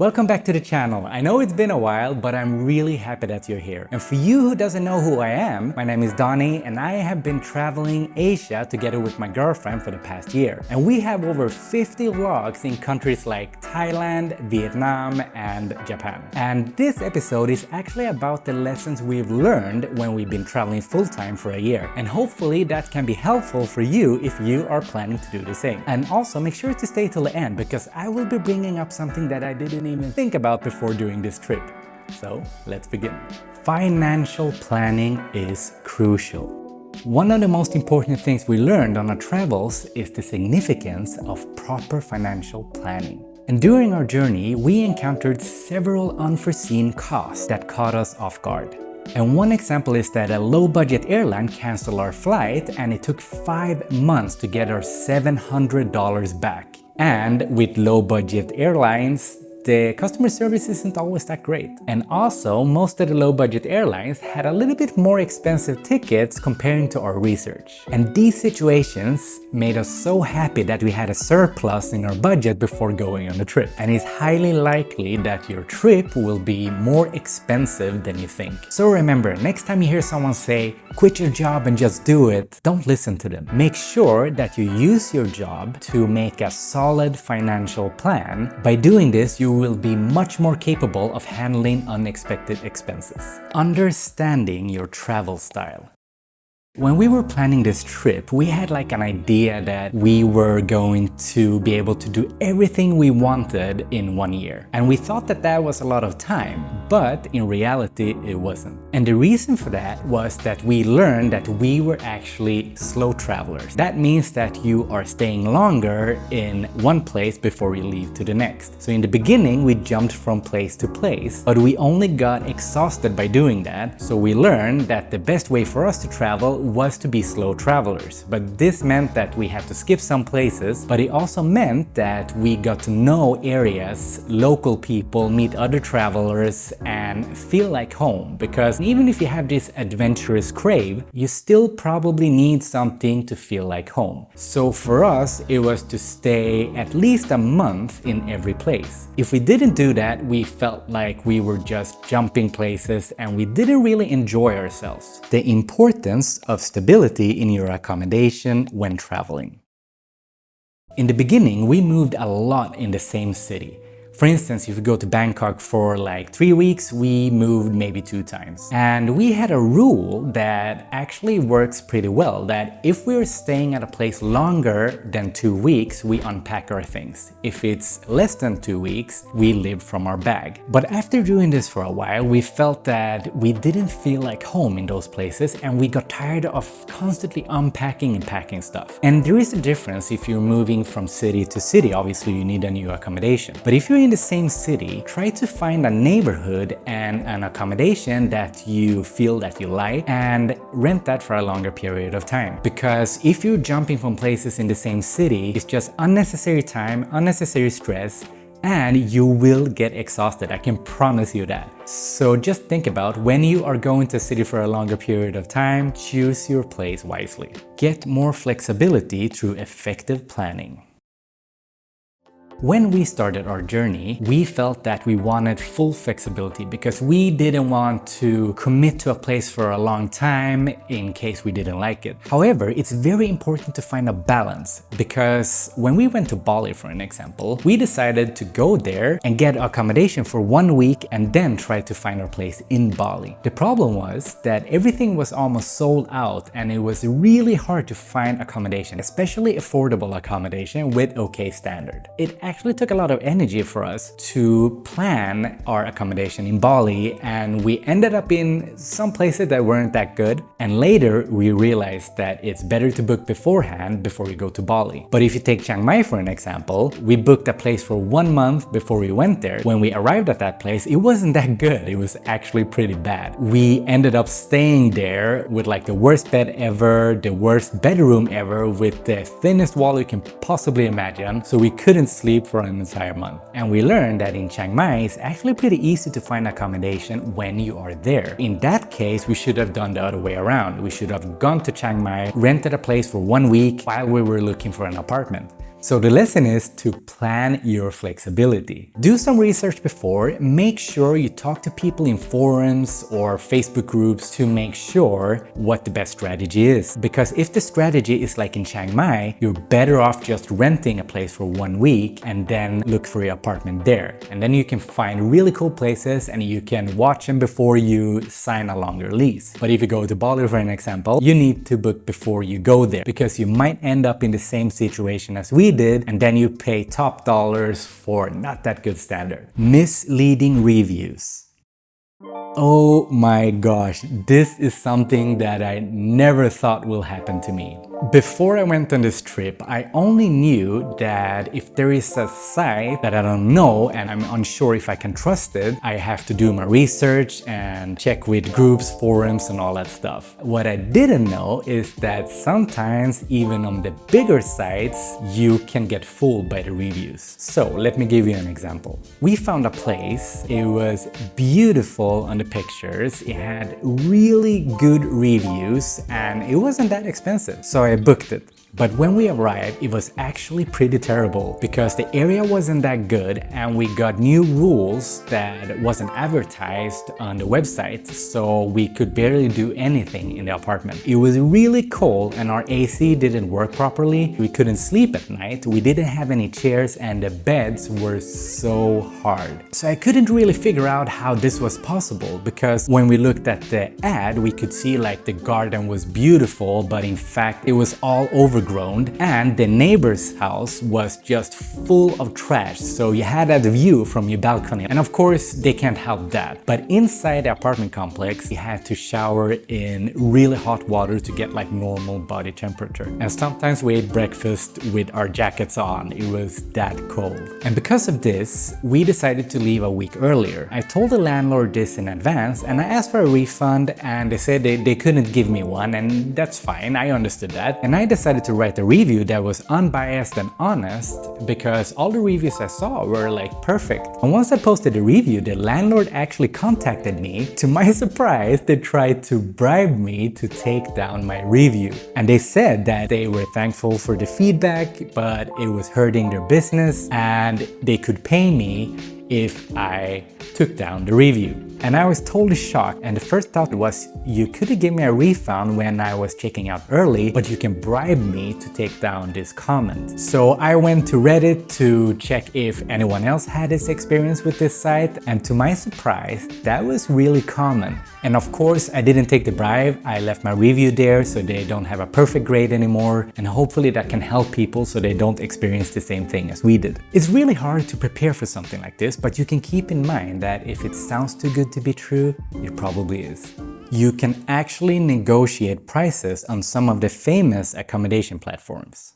Welcome back to the channel. I know it's been a while, but I'm really happy that you're here. And for you who doesn't know who I am, my name is Donnie and I have been traveling Asia together with my girlfriend for the past year. And we have over 50 vlogs in countries like Thailand, Vietnam, and Japan. And this episode is actually about the lessons we've learned when we've been traveling full-time for a year. And hopefully that can be helpful for you if you are planning to do the same. And also make sure to stay till the end because I will be bringing up something that I didn't even think about before doing this trip. So let's begin. Financial planning is crucial. One of the most important things we learned on our travels is the significance of proper financial planning. And during our journey, we encountered several unforeseen costs that caught us off guard. And one example is that a low-budget airline canceled our flight and it took 5 months to get our $700 back. And with low-budget airlines, the customer service isn't always that great. And also, most of the low-budget airlines had a little bit more expensive tickets comparing to our research. And these situations made us so happy that we had a surplus in our budget before going on the trip. And it's highly likely that your trip will be more expensive than you think. So remember, next time you hear someone say, quit your job and just do it, don't listen to them. Make sure that you use your job to make a solid financial plan. By doing this, you will be much more capable of handling unexpected expenses. Understanding your travel style. When we were planning this trip, we had like an idea that we were going to be able to do everything we wanted in 1 year. And we thought that that was a lot of time, but in reality, it wasn't. And the reason for that was that we learned that we were actually slow travelers. That means that you are staying longer in one place before you leave to the next. So in the beginning, we jumped from place to place, but we only got exhausted by doing that. So we learned that the best way for us to travel was to be slow travelers. But this meant that we had to skip some places, but it also meant that we got to know areas, local people, meet other travelers, and feel like home. Because even if you have this adventurous crave, you still probably need something to feel like home. So for us, it was to stay at least a month in every place. If we didn't do that, we felt like we were just jumping places and we didn't really enjoy ourselves. The importance of stability in your accommodation when traveling. In the beginning, we moved a lot in the same city. For instance, if you go to Bangkok for like 3 weeks, we moved maybe 2 times. And we had a rule that actually works pretty well, that if we're staying at a place longer than 2 weeks, we unpack our things. If it's less than 2 weeks, we live from our bag. But after doing this for a while, we felt that we didn't feel like home in those places and we got tired of constantly unpacking and packing stuff. And there is a difference if you're moving from city to city. Obviously, you need a new accommodation. But if you're in the same city, try to find a neighborhood and an accommodation that you feel that you like and rent that for a longer period of time. Because if you're jumping from places in the same city, it's just unnecessary time, unnecessary stress, and you will get exhausted. I can promise you that. So just think about when you are going to a city for a longer period of time, choose your place wisely. Get more flexibility through effective planning. When we started our journey, we felt that we wanted full flexibility because we didn't want to commit to a place for a long time in case we didn't like it. However, it's very important to find a balance because when we went to Bali, for an example, we decided to go there and get accommodation for 1 week and then try to find our place in Bali. The problem was that everything was almost sold out and it was really hard to find accommodation, especially affordable accommodation with okay standard. It actually took a lot of energy for us to plan our accommodation in Bali, and we ended up in some places that weren't that good. And later we realized that it's better to book beforehand before we go to Bali. But if you take Chiang Mai for an example, we booked a place for 1 month before we went there. When we arrived at that place, it wasn't that good. It was actually pretty bad. We ended up staying there with like the worst bed ever, the worst bedroom ever, with the thinnest wall you can possibly imagine. So we couldn't sleep for an entire month. And we learned that in Chiang Mai, it's actually pretty easy to find accommodation when you are there. In that case, we should have done the other way around. We should have gone to Chiang Mai, rented a place for 1 week while we were looking for an apartment. So the lesson is to plan your flexibility. Do some research before, make sure you talk to people in forums or Facebook groups to make sure what the best strategy is. Because if the strategy is like in Chiang Mai, you're better off just renting a place for 1 week and then look for your apartment there. And then you can find really cool places and you can watch them before you sign a longer lease. But if you go to Bali for an example, you need to book before you go there because you might end up in the same situation as we did, and then you pay top dollars for not that good standard. Misleading reviews. Oh my gosh, this is something that I never thought will happen to me. Before I went on this trip, I only knew that if there is a site that I don't know and I'm unsure if I can trust it, I have to do my research and check with groups, forums and all that stuff. What I didn't know is that sometimes even on the bigger sites, you can get fooled by the reviews. So let me give you an example. We found a place, it was beautiful on the pictures, it had really good reviews and it wasn't that expensive. So I booked it. But when we arrived, it was actually pretty terrible because the area wasn't that good and we got new rules that wasn't advertised on the website, so we could barely do anything in the apartment. It was really cold and our AC didn't work properly. We couldn't sleep at night, we didn't have any chairs and the beds were so hard. So I couldn't really figure out how this was possible because when we looked at the ad, we could see like the garden was beautiful, but in fact it was all overgrown and the neighbor's house was just full of trash, so you had that view from your balcony, and of course they can't help that. But inside the apartment complex you had to shower in really hot water to get like normal body temperature, and sometimes we ate breakfast with our jackets on, it was that cold. And because of this we decided to leave a week earlier. I told the landlord this in advance and I asked for a refund and they said they couldn't give me one, and that's fine, I understood that. And I decided to write a review that was unbiased and honest because all the reviews I saw were like perfect. And once I posted the review, the landlord actually contacted me. To my surprise, they tried to bribe me to take down my review. And they said that they were thankful for the feedback, but it was hurting their business and they could pay me if I took down the review. And I was totally shocked, and the first thought was, you could have given me a refund when I was checking out early, but you can bribe me to take down this comment. So I went to Reddit to check if anyone else had this experience with this site, and to my surprise, that was really common. And of course, I didn't take the bribe, I left my review there so they don't have a perfect grade anymore, and hopefully that can help people so they don't experience the same thing as we did. It's really hard to prepare for something like this, but you can keep in mind that if it sounds too good to be true, it probably is. You can actually negotiate prices on some of the famous accommodation platforms.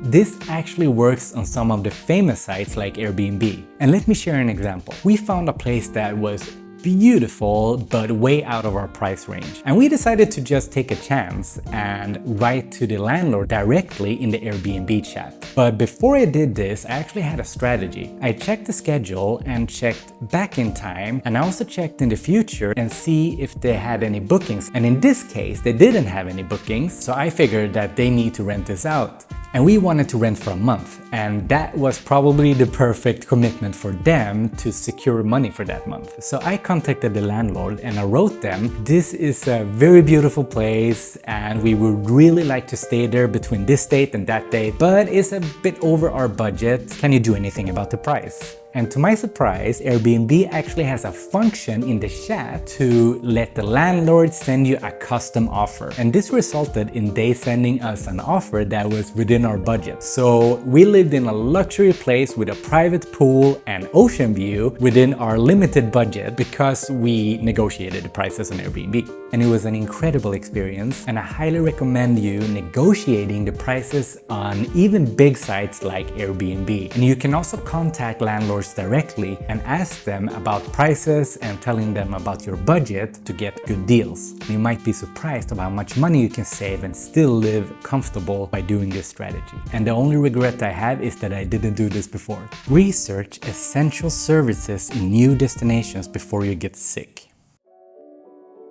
This actually works on some of the famous sites like Airbnb. And let me share an example. We found a place that was beautiful but way out of our price range, and we decided to just take a chance and write to the landlord directly in the Airbnb chat. But before I did this, I actually had a strategy. I checked the schedule and checked back in time, and I also checked in the future and see if they had any bookings, and in this case they didn't have any bookings, so I figured that they need to rent this out. And we wanted to rent for a month, and that was probably the perfect commitment for them to secure money for that month. So I contacted the landlord and I wrote them, this is a very beautiful place and we would really like to stay there between this date and that date, but it's a bit over our budget. Can you do anything about the price? And to my surprise, Airbnb actually has a function in the chat to let the landlord send you a custom offer. And this resulted in they sending us an offer that was within our budget. So we lived in a luxury place with a private pool and ocean view within our limited budget because we negotiated the prices on Airbnb. And it was an incredible experience, and I highly recommend you negotiating the prices on even big sites like Airbnb. And you can also contact landlords directly and ask them about prices and telling them about your budget to get good deals. You might be surprised about how much money you can save and still live comfortable by doing this strategy. And the only regret I have is that I didn't do this before. Research essential services in new destinations before you get sick.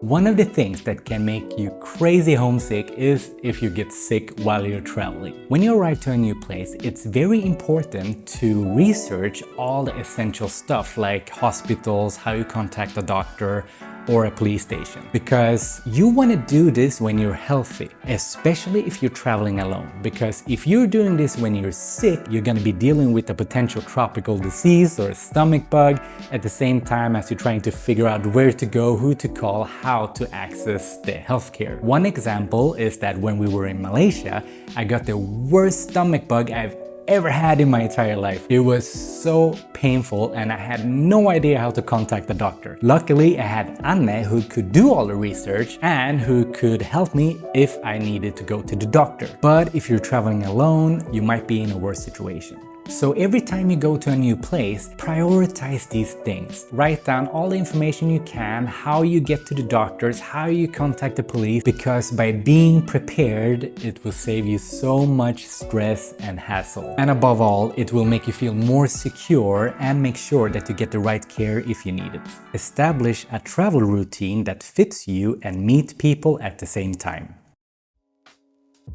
One of the things that can make you crazy homesick is if you get sick while you're traveling. When you arrive to a new place, it's very important to research all the essential stuff like hospitals, how you contact a doctor, or a police station. Because you want to do this when you're healthy, especially if you're traveling alone. Because if you're doing this when you're sick, you're going to be dealing with a potential tropical disease or a stomach bug at the same time as you're trying to figure out where to go, who to call, how to access the healthcare. One example is that when we were in Malaysia, I got the worst stomach bug I've ever had in my entire life. It was so painful and I had no idea how to contact the doctor. Luckily, I had Anne who could do all the research and who could help me if I needed to go to the doctor. But if you're traveling alone, you might be in a worse situation. So every time you go to a new place, prioritize these things. Write down all the information you can, how you get to the doctors, how you contact the police, because by being prepared, it will save you so much stress and hassle. And above all, it will make you feel more secure and make sure that you get the right care if you need it. Establish a travel routine that fits you and meet people at the same time.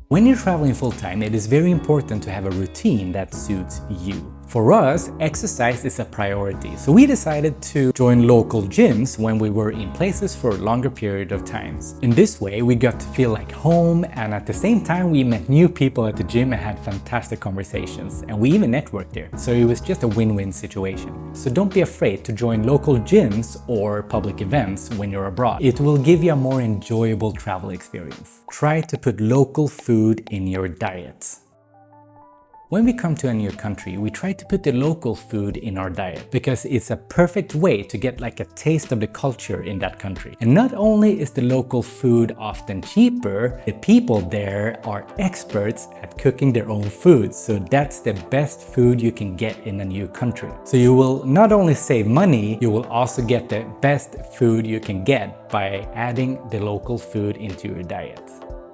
When you're traveling full-time, it is very important to have a routine that suits you. For us, exercise is a priority, so we decided to join local gyms when we were in places for a longer period of times. In this way, we got to feel like home, and at the same time we met new people at the gym and had fantastic conversations, and we even networked there, so it was just a win-win situation. So don't be afraid to join local gyms or public events when you're abroad. It will give you a more enjoyable travel experience. Try to put local food in your diet. When we come to a new country, we try to put the local food in our diet because it's a perfect way to get like a taste of the culture in that country. And not only is the local food often cheaper, the people there are experts at cooking their own food. So that's the best food you can get in a new country. So you will not only save money, you will also get the best food you can get by adding the local food into your diet.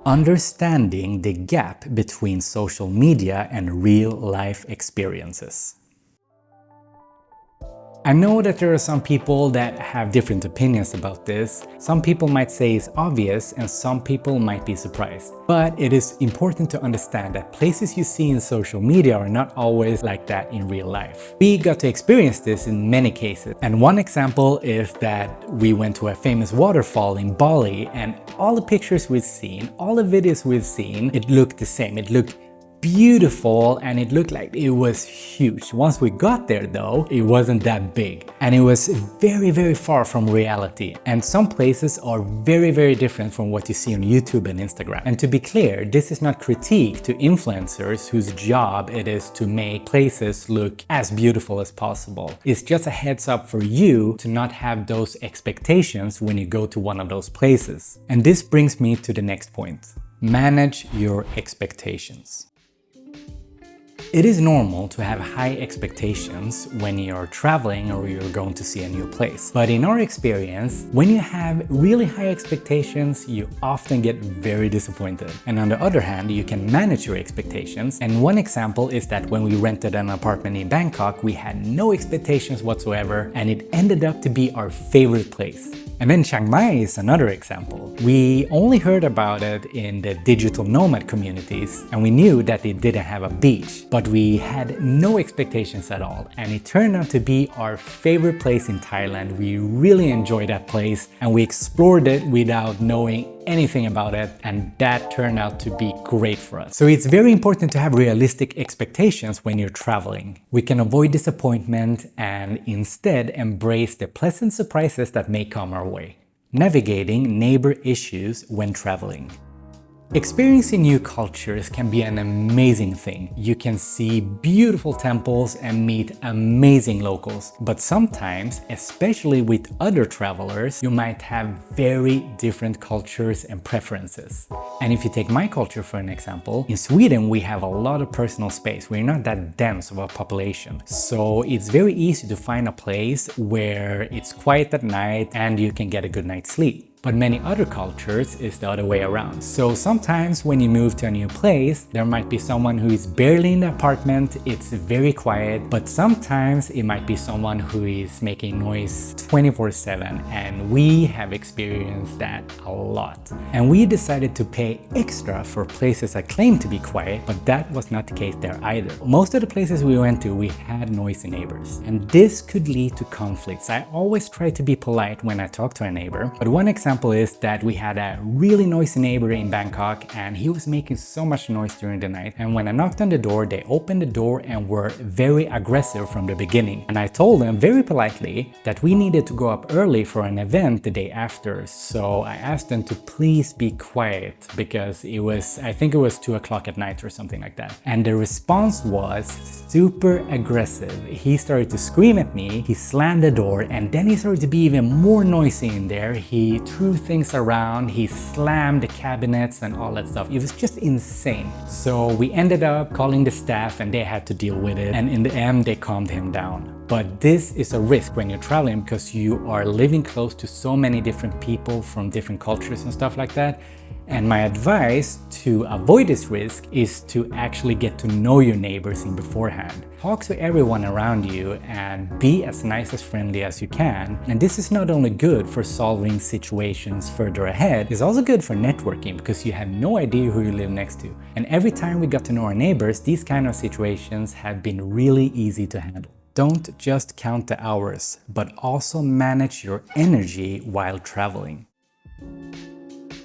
Understanding the gap between social media and real-life experiences. I know that there are some people that have different opinions about this. Some people might say it's obvious and some people might be surprised. But it is important to understand that places you see in social media are not always like that in real life. We got to experience this in many cases. And one example is that we went to a famous waterfall in Bali, and all the pictures we've seen, all the videos we've seen, it looked the same. It looked beautiful and it looked like it was huge. Once we got there though, it wasn't that big and it was very far from reality. And some places are very different from what you see on YouTube and Instagram. And to be clear, this is not critique to influencers whose job it is to make places look as beautiful as possible. It's just a heads up for you to not have those expectations when you go to one of those places. And this brings me to the next point. Manage your expectations. It is normal to have high expectations when you're traveling or you're going to see a new place. But in our experience, when you have really high expectations, you often get very disappointed. And on the other hand, you can manage your expectations. And one example is that when we rented an apartment in Bangkok, we had no expectations whatsoever, and it ended up to be our favorite place. And then Chiang Mai is another example. We only heard about it in the digital nomad communities, and we knew that it didn't have a beach. But we had no expectations at all, and it turned out to be our favorite place in Thailand. We really enjoyed that place and we explored it without knowing anything about it, and that turned out to be great for us. So it's very important to have realistic expectations when you're traveling. We can avoid disappointment and instead embrace the pleasant surprises that may come our way. Navigating neighbor issues when traveling. Experiencing new cultures can be an amazing thing. You can see beautiful temples and meet amazing locals. But sometimes, especially with other travelers, you might have very different cultures and preferences. And if you take my culture for an example, in Sweden we have a lot of personal space. We're not that dense of a population. So it's very easy to find a place where it's quiet at night and you can get a good night's sleep. But many other cultures is the other way around. So sometimes when you move to a new place, there might be someone who is barely in the apartment, it's very quiet, but sometimes it might be someone who is making noise 24/7, and we have experienced that a lot. And we decided to pay extra for places that claim to be quiet, but that was not the case there either. Most of the places we went to, we had noisy neighbors, and this could lead to conflicts. I always try to be polite when I talk to a neighbor, but one example is that we had a really noisy neighbor in Bangkok, and he was making so much noise during the night, and when I knocked on the door, they opened the door and were very aggressive from the beginning. And I told them very politely that we needed to go up early for an event the day after, so I asked them to please be quiet because I think it was 2 o'clock at night or something like that. And the response was super aggressive. He started to scream at me, he slammed the door, and then he started to be even more noisy in there. He threw things around, he slammed the cabinets and all that stuff. It was just insane. So we ended up calling the staff and they had to deal with it, and in the end they calmed him down. But this is a risk when you're traveling because you are living close to so many different people from different cultures and stuff like that. And my advice to avoid this risk is to actually get to know your neighbors in beforehand. Talk to everyone around you and be as nice as friendly as you can. And this is not only good for solving situations further ahead, it's also good for networking because you have no idea who you live next to. And every time we got to know our neighbors, these kind of situations have been really easy to handle. Don't just count the hours, but also manage your energy while traveling.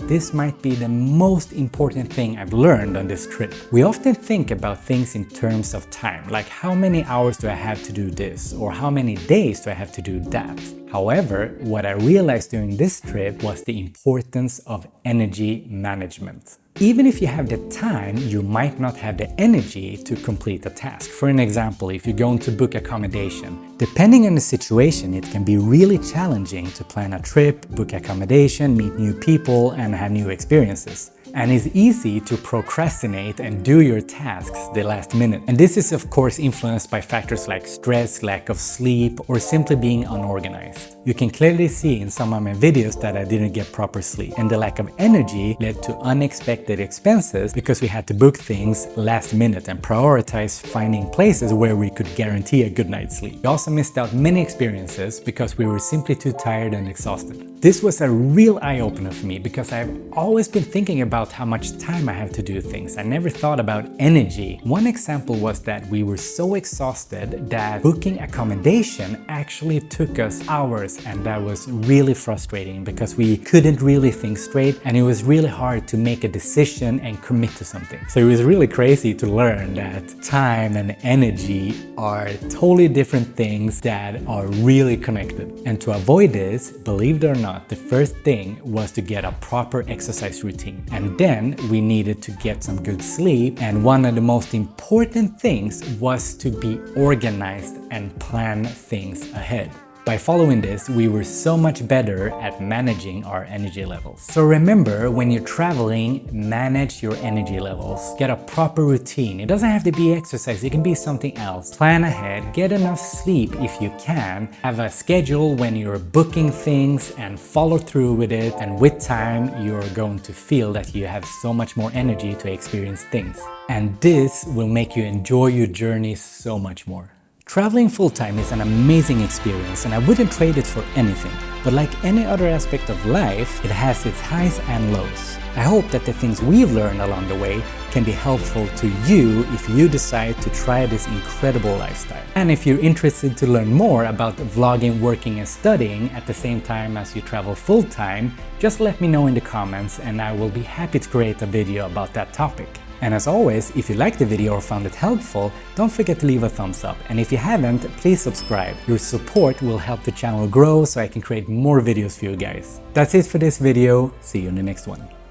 This might be the most important thing I've learned on this trip. We often think about things in terms of time, like how many hours do I have to do this, or how many days do I have to do that. However, what I realized during this trip was the importance of energy management. Even if you have the time, you might not have the energy to complete a task. For an example, if you're going to book accommodation, depending on the situation, it can be really challenging to plan a trip, book accommodation, meet new people, and have new experiences. And it's easy to procrastinate and do your tasks the last minute. And this is of course influenced by factors like stress, lack of sleep, or simply being unorganized. You can clearly see in some of my videos that I didn't get proper sleep, and the lack of energy led to unexpected expenses because we had to book things last minute and prioritize finding places where we could guarantee a good night's sleep. We also missed out many experiences because we were simply too tired and exhausted. This was a real eye-opener for me because I've always been thinking about how much time I have to do things. I never thought about energy. One example was that we were so exhausted that booking accommodation actually took us hours, and that was really frustrating because we couldn't really think straight and it was really hard to make a decision and commit to something. So it was really crazy to learn that time and energy are totally different things that are really connected. And to avoid this, believe it or not, the first thing was to get a proper exercise routine. And then we needed to get some good sleep. And one of the most important things was to be organized and plan things ahead. By following this, we were so much better at managing our energy levels. So remember, when you're traveling, manage your energy levels. Get a proper routine. It doesn't have to be exercise, it can be something else. Plan ahead, get enough sleep if you can, have a schedule when you're booking things and follow through with it. And with time, you're going to feel that you have so much more energy to experience things. And this will make you enjoy your journey so much more. Traveling full-time is an amazing experience and I wouldn't trade it for anything. But like any other aspect of life, it has its highs and lows. I hope that the things we've learned along the way can be helpful to you if you decide to try this incredible lifestyle. And if you're interested to learn more about vlogging, working and studying at the same time as you travel full-time, just let me know in the comments and I will be happy to create a video about that topic. And as always, if you liked the video or found it helpful, don't forget to leave a thumbs up. And if you haven't, please subscribe. Your support will help the channel grow so I can create more videos for you guys. That's it for this video. See you in the next one.